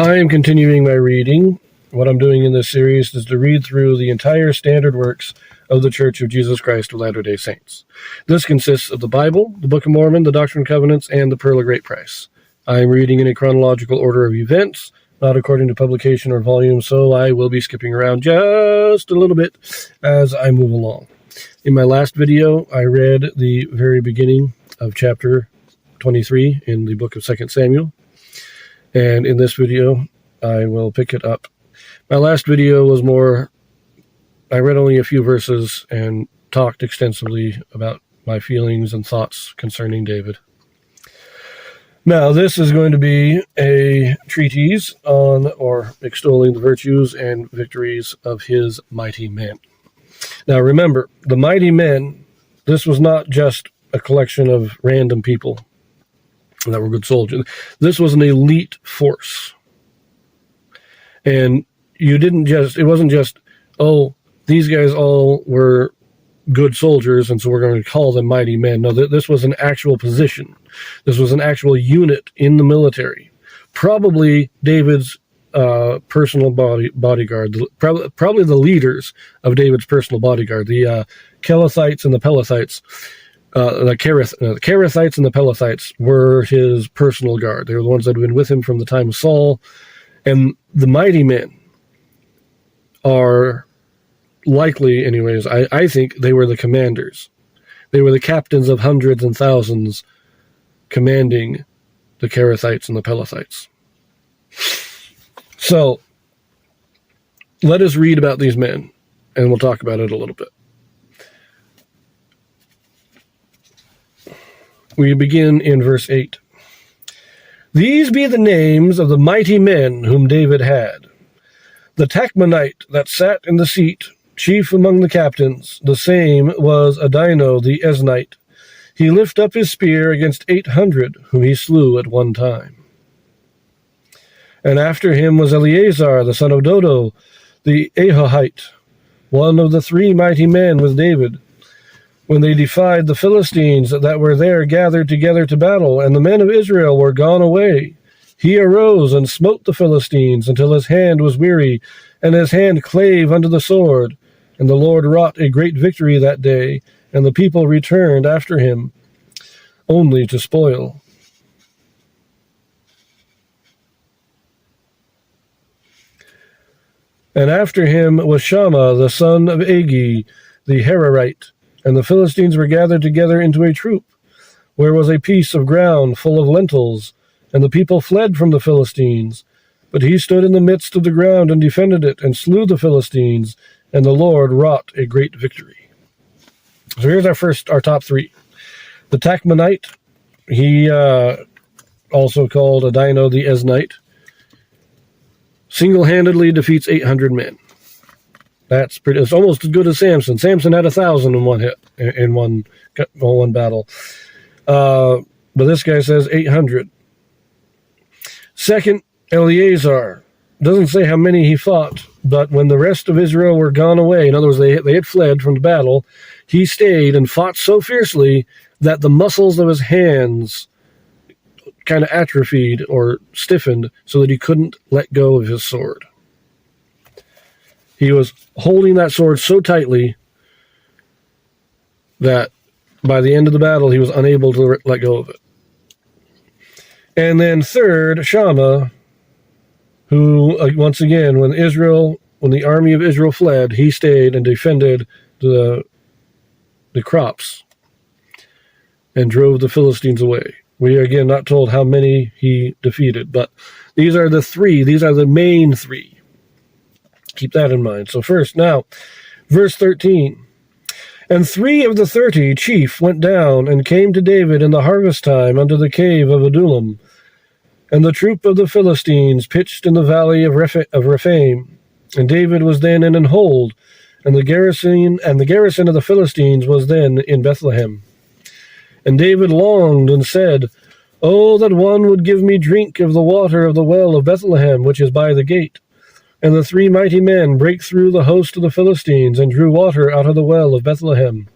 I am continuing my reading. What I'm doing in this series is to read through the entire standard works of the Church of Jesus Christ of Latter-day Saints. This consists of the Bible, the Book of Mormon, the Doctrine and Covenants, and the Pearl of Great Price. I am reading in a chronological order of events, not according to publication or volume, so I will be skipping around just a little bit as I move along. In my last video, I read the very beginning of chapter 23 in the book of 2 Samuel. And in this video, I will pick it up. My last video was I read only a few verses and talked extensively about my feelings and thoughts concerning David. Now, this is going to be a treatise on or extolling the virtues and victories of his mighty men. Now, remember, the mighty men, this was not just a collection of random people that were good soldiers. This was an elite force. And it wasn't just, these guys all were good soldiers, and so we're going to call them mighty men. No, this was an actual position. This was an actual unit in the military. Probably David's personal bodyguard, probably the leaders of David's personal bodyguard, the Kelethites and the Pelethites. The Kerethites and the Pelethites were his personal guard. They were the ones that had been with him from the time of Saul. And the mighty men are likely, anyways, I think they were the commanders. They were the captains of hundreds and thousands commanding the Kerethites and the Pelethites. So, let us read about these men, and we'll talk about it a little bit. We begin in verse 8. These be the names of the mighty men whom David had. The Tachmonite that sat in the seat, chief among the captains, the same was Adino the Eznite. He lifted up his spear against 800, whom he slew at one time. And after him was Eleazar the son of Dodo, the Ahohite, one of the 3 mighty men with David, when they defied the Philistines that were there gathered together to battle, and the men of Israel were gone away. He arose and smote the Philistines until his hand was weary, and his hand clave unto the sword. And the Lord wrought a great victory that day, and the people returned after him, only to spoil. And after him was Shammah the son of Agi, the Hararite. And the Philistines were gathered together into a troop, where was a piece of ground full of lentils, and the people fled from the Philistines. But he stood in the midst of the ground and defended it, and slew the Philistines, and the Lord wrought a great victory. So here's our top 3. The Tachmonite, he also called Adino the Eznite, single-handedly defeats 800 men. It's almost as good as Samson. Samson had 1,000 in one hit, in one battle. But this guy says 800. Second, Eleazar. Doesn't say how many he fought, but when the rest of Israel were gone away, in other words, they had fled from the battle, he stayed and fought so fiercely that the muscles of his hands kind of atrophied or stiffened so that he couldn't let go of his sword. He was holding that sword so tightly that by the end of the battle, he was unable to let go of it. And then third, Shammah, who, once again, when the army of Israel fled, he stayed and defended the crops and drove the Philistines away. We are, again, not told how many he defeated, but these are the main 3. Keep that in mind. So first, now, verse 13. And 3 of the 30 chief went down and came to David in the harvest time unto the cave of Adullam. And the troop of the Philistines pitched in the valley of Rephaim. And David was then in an hold, and the garrison of the Philistines was then in Bethlehem. And David longed and said, Oh, that one would give me drink of the water of the well of Bethlehem, which is by the gate. And the 3 mighty men brake through the host of the Philistines, and drew water out of the well of Bethlehem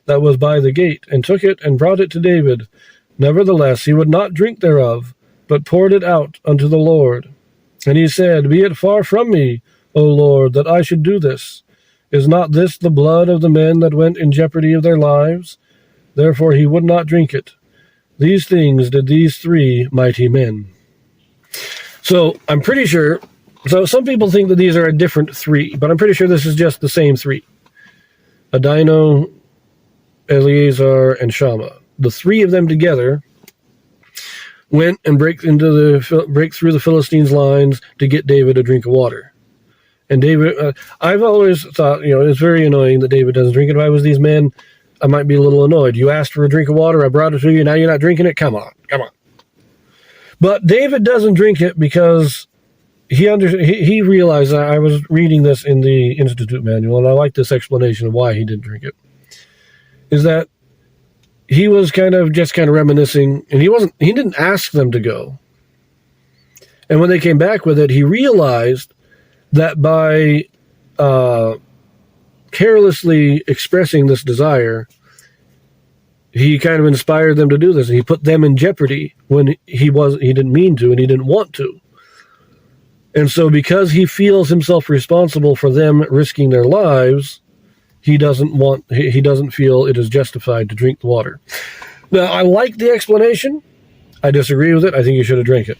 that was by the gate, and took it and brought it to David. Nevertheless he would not drink thereof, but poured it out unto the Lord. And he said, Be it far from me, O Lord, that I should do this. Is not this the blood of the men that went in jeopardy of their lives? Therefore he would not drink it. These things did these 3 mighty men. So I'm pretty sure, so some people think that these are a different 3, but I'm pretty sure this is just the same 3. Adino, Eleazar, and Shammah. The 3 of them together went and break through the Philistines' lines to get David a drink of water. And David, I've always thought, it's very annoying that David doesn't drink it. If I was these men, I might be a little annoyed. You asked for a drink of water, I brought it to you, now you're not drinking it? Come on. But David doesn't drink it because he realized, I was reading this in the Institute manual, and I like this explanation of why he didn't drink it, is that he was kind of reminiscing, and he didn't ask them to go. And when they came back with it, he realized that by carelessly expressing this desire, he kind of inspired them to do this, and he put them in jeopardy when he didn't mean to, and he didn't want to. And so because he feels himself responsible for them risking their lives, he doesn't feel it is justified to drink the water. Now, I like the explanation. I disagree with it. I think you should have drank it.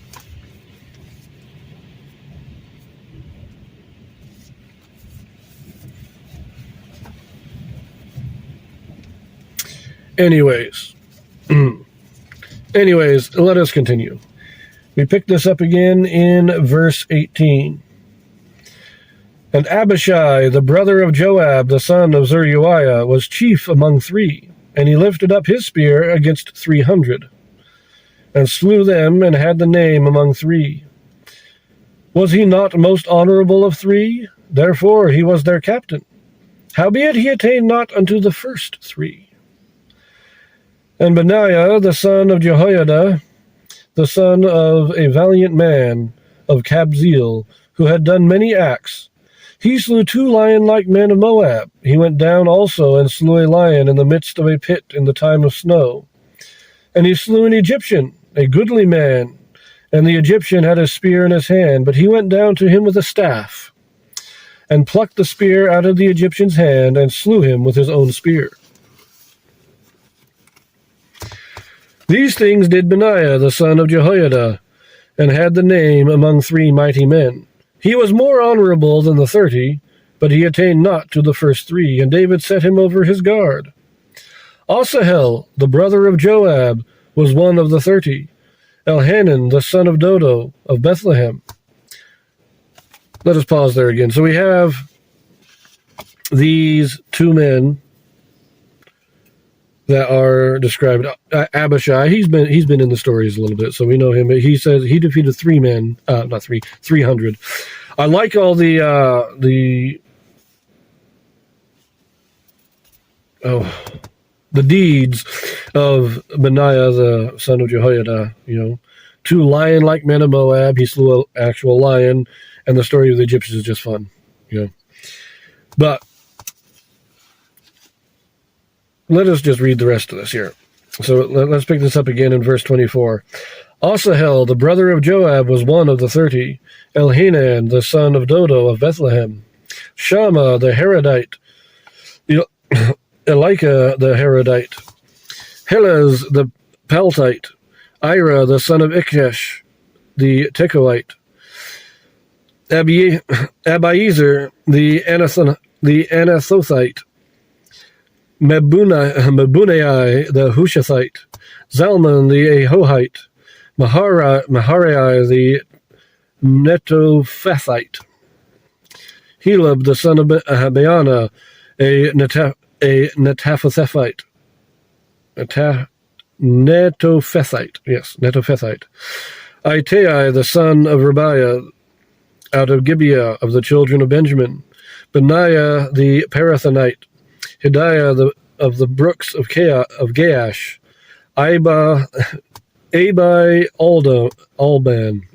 Anyways, let us continue. We pick this up again in verse 18. And Abishai, the brother of Joab, the son of Zeruiah, was chief among 3, and he lifted up his spear against 300, and slew them, and had the name among 3. Was he not most honorable of 3? Therefore he was their captain. Howbeit he attained not unto the first 3. And Benaiah, the son of Jehoiada, the son of a valiant man of Kabzeel, who had done many acts, he slew 2 lion-like men of Moab. He went down also and slew a lion in the midst of a pit in the time of snow. And he slew an Egyptian, a goodly man, and the Egyptian had a spear in his hand, but he went down to him with a staff, and plucked the spear out of the Egyptian's hand, and slew him with his own spear. These things did Benaiah, the son of Jehoiada, and had the name among 3 mighty men. He was more honorable than the 30, but he attained not to the first 3, and David set him over his guard. Asahel, the brother of Joab, was one of the 30. Elhanan, the son of Dodo, of Bethlehem. Let us pause there again. So we have these 2 men that are described. Abishai, he's been in the stories a little bit, so we know him. He says he defeated 3 men, 300. I like all the deeds of Benaiah, the son of Jehoiada. 2 lion-like men of Moab. He slew an actual lion, and the story of the Egyptians is just fun. But let us just read the rest of this here. So let's pick this up again in verse 24. Asahel, the brother of Joab, was one of the 30. Elhanan, the son of Dodo of Bethlehem. Shammah, the Harodite. Elika, the Harodite. Helez, the Paltite. Ira, the son of Ikkesh, the Tekoite. Abiezer, the Anathothite. Mebunai, the Hushathite, Zalman, the Ahohite, Maharai, the Netophathite, Helab, the son of Baana, a Netophathite, Netophathite, Itai, the son of Rabiah, out of Gibeah of the children of Benjamin, Benaiah, the Parathonite, Hidaiah of the brooks of Gaash, Abai Alban.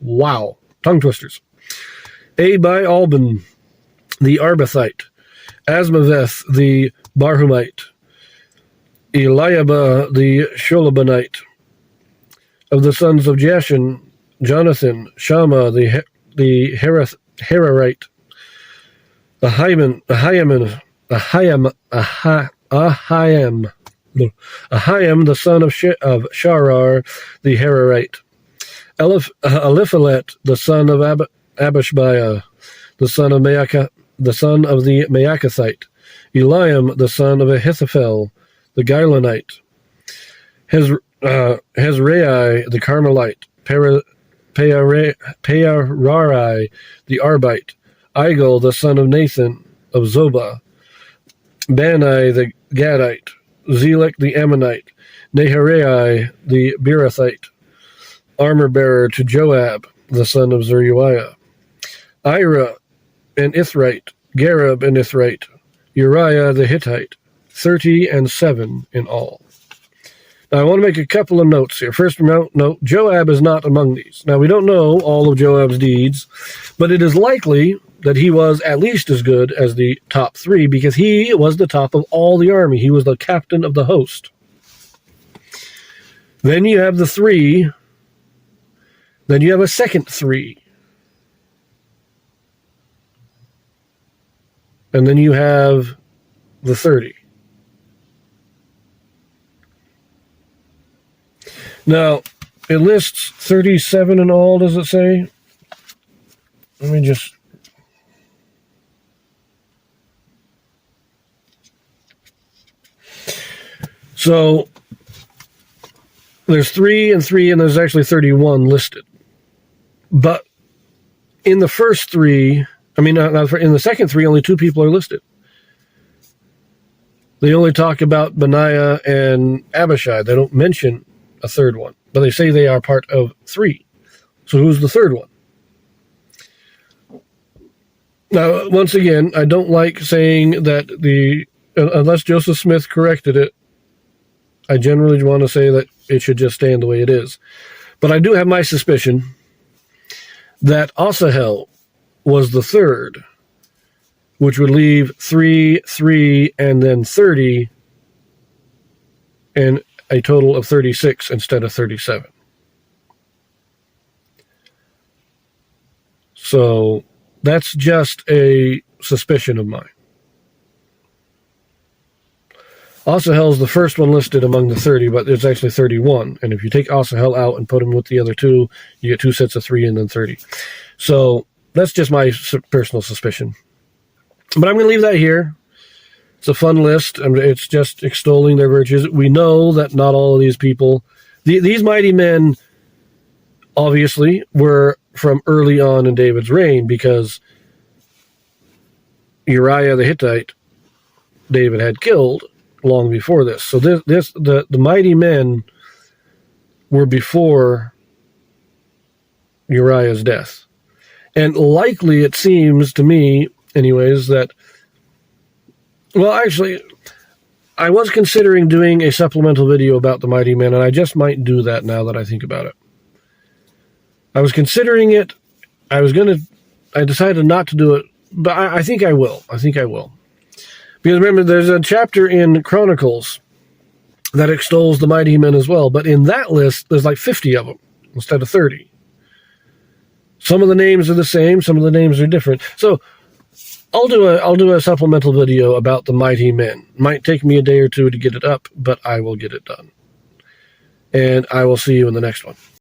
Wow, tongue twisters. Abai Alban, the Arbathite, Asmaveth, the Barhumite, Eliabah, the Sholabonite, of the sons of Jashan, Jonathan, Shammah, the Herarite, Ahiam, the son of Sharar, the Herarite, Eliphalet, the son of Abishbiah, the son of the Maacathite, Eliam, the son of Ahithophel, the Gilonite, Hezrai, the Carmelite, Peararai, the Arbite, Igel, the son of Nathan, of Zobah, Bani, the Gadite, Zelek, the Ammonite, Naharai, the Beerothite, armor-bearer to Joab, the son of Zeruiah, Ira and Ithrite, Gareb and Ithrite, Uriah the Hittite, 37 in all. Now, I want to make a couple of notes here. First note, Joab is not among these. Now, we don't know all of Joab's deeds, but it is likely that he was at least as good as the top three because he was the top of all the army. He was the captain of the host. Then you have the three. Then you have a second three. And then you have the 30. Now, it lists 37 in all, does it say? Let me just... So, there's 3 and 3, and there's actually 31 listed. But in the first 3, in the second 3, only 2 people are listed. They only talk about Benaiah and Abishai. They don't mention a third one, but they say they are part of 3. So who's the third one? Now, once again, I don't like saying that unless Joseph Smith corrected it, I generally want to say that it should just stand the way it is. But I do have my suspicion that Asahel was the third, which would leave 3, 3, and then 30, and a total of 36 instead of 37. So that's just a suspicion of mine. Asahel is the first one listed among the 30, but there's actually 31. And if you take Asahel out and put him with the other 2, you get 2 sets of 3 and then 30. So that's just my personal suspicion. But I'm going to leave that here. It's a fun list. It's just extolling their virtues. We know that not all of these people, these mighty men, obviously, were from early on in David's reign because Uriah the Hittite, David had killed long before this. So the mighty men were before Uriah's death. And likely it seems to me, anyways, that, well, actually, I was considering doing a supplemental video about the mighty men, and I just might do that now that I think about it. I was considering it. I decided not to do it, but I think I will. Because remember, there's a chapter in Chronicles that extols the mighty men as well, but in that list, there's like 50 of them instead of 30. Some of the names are the same, some of the names are different. So I'll do a supplemental video about the mighty men. Might take me a day or 2 to get it up, but I will get it done. And I will see you in the next one.